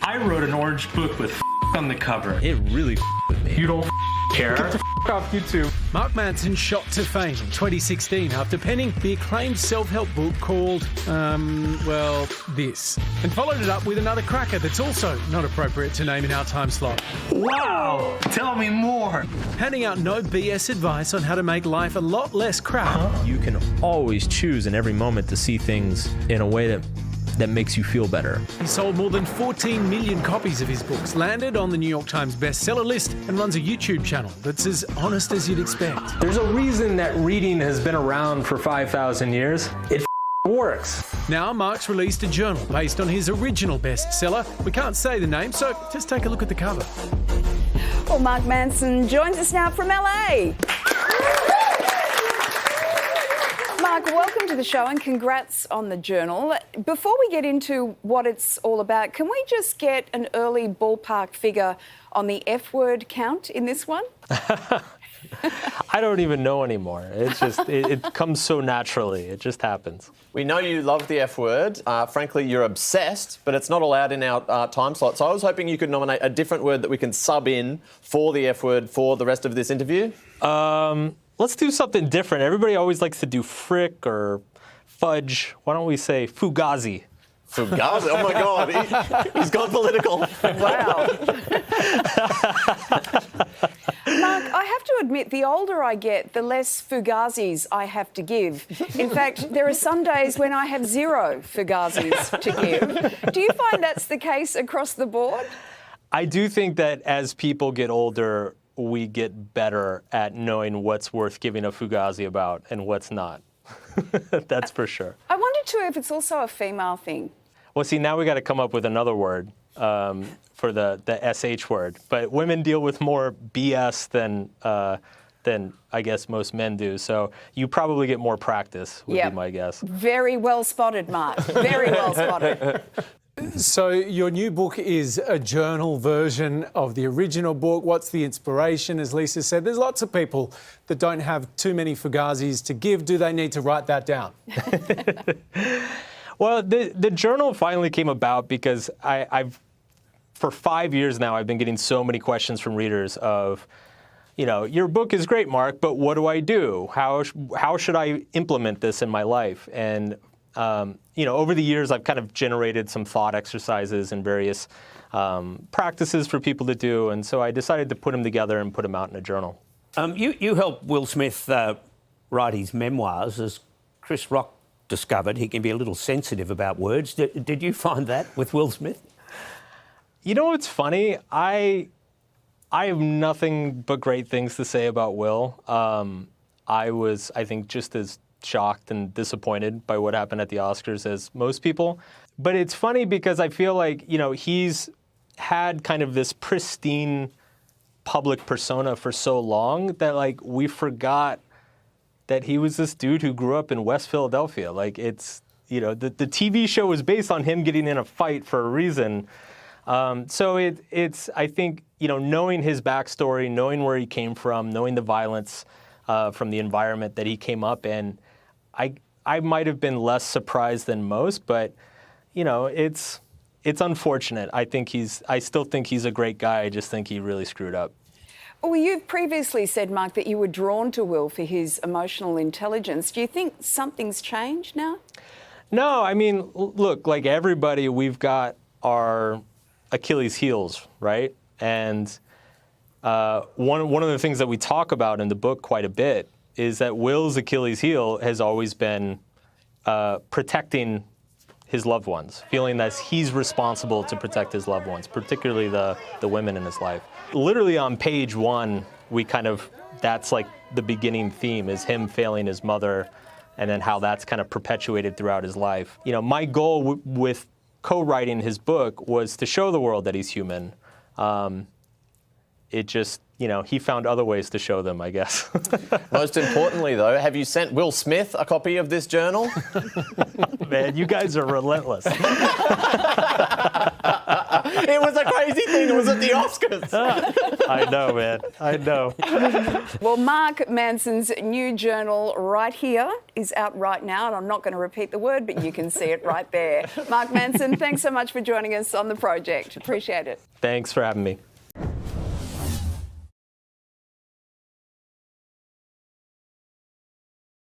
I wrote an orange book with on the cover. It really with me. You don't care? Get the off YouTube. Mark Manson shot to fame in 2016 after penning the acclaimed self-help book called, this. And followed it up with another cracker that's also not appropriate to name in our time slot. Wow! Tell me more. Handing out no BS advice on how to make life a lot less crap. You can always choose in every moment to see things in a way that makes you feel better. He sold more than 14 million copies of his books, landed on the New York Times bestseller list, and runs a YouTube channel that's as honest as you'd expect. There's a reason that reading has been around for 5,000 years. It works. Now, Mark's released a journal based on his original bestseller. We can't say the name, so just take a look at the cover. Well, Mark Manson joins us now from LA. Mark, welcome to the show and congrats on the journal. Before we get into what it's all about, can we just get an early ballpark figure on the F word count in this one? I don't even know anymore. It's just, it comes so naturally. It just happens. We know you love the F word. Frankly, you're obsessed, but it's not allowed in our time slot. So I was hoping you could nominate a different word that we can sub in for the F word for the rest of this interview. Let's do something different. Everybody always likes to do frick or fudge. Why don't we say fugazi? Fugazi? Oh my God, he's gone political. Wow. Mark, I have to admit, the older I get, the less fugazis I have to give. In fact, there are some days when I have 0 fugazis to give. Do you find that's the case across the board? I do think that as people get older, we get better at knowing what's worth giving a fugazi about and what's not. That's for sure. I wonder too if it's also a female thing. Well, see, now we got to come up with another word for the SH word. But women deal with more BS than I guess most men do. So you probably get more practice, would be my guess. Very well spotted, Mark. Very well spotted. So your new book is a journal version of the original book. What's the inspiration? As Lisa said, there's lots of people that don't have too many fugazis to give. Do they need to write that down? Well, the journal finally came about because I've for 5 years now, I've been getting so many questions from readers of, your book is great, Mark, but what do I do? How should I implement this in my life? And over the years, I've kind of generated some thought exercises and various practices for people to do. And so I decided to put them together and put them out in a journal. You helped Will Smith write his memoirs. As Chris Rock discovered, he can be a little sensitive about words. Did you find that with Will Smith? You know what's funny? I have nothing but great things to say about Will. I was, I think, just as shocked and disappointed by what happened at the Oscars as most people. But it's funny because I feel like, he's had kind of this pristine public persona for so long that we forgot that he was this dude who grew up in West Philadelphia. It's, the TV show was based on him getting in a fight for a reason. So it's, I think, knowing his backstory, knowing where he came from, knowing the violence from the environment that he came up in, I might have been less surprised than most, but it's unfortunate. I still think he's a great guy. I just think he really screwed up. Well, you've previously said, Mark, that you were drawn to Will for his emotional intelligence. Do you think something's changed now? No, I mean, look, like everybody, we've got our Achilles heels, right? And one of the things that we talk about in the book quite a bit is that Will's Achilles heel has always been protecting his loved ones, feeling that he's responsible to protect his loved ones, particularly the women in his life. Literally on page 1, that's like the beginning theme is him failing his mother and then how that's kind of perpetuated throughout his life. My goal with co-writing his book was to show the world that he's human. It just, he found other ways to show them, I guess. Most importantly, though, have you sent Will Smith a copy of this journal? Man, you guys are relentless. It was a crazy thing. It was at the Oscars. I know, man. I know. Well, Mark Manson's new journal right here is out right now, and I'm not going to repeat the word, but you can see it right there. Mark Manson, thanks so much for joining us on the project. Appreciate it. Thanks for having me.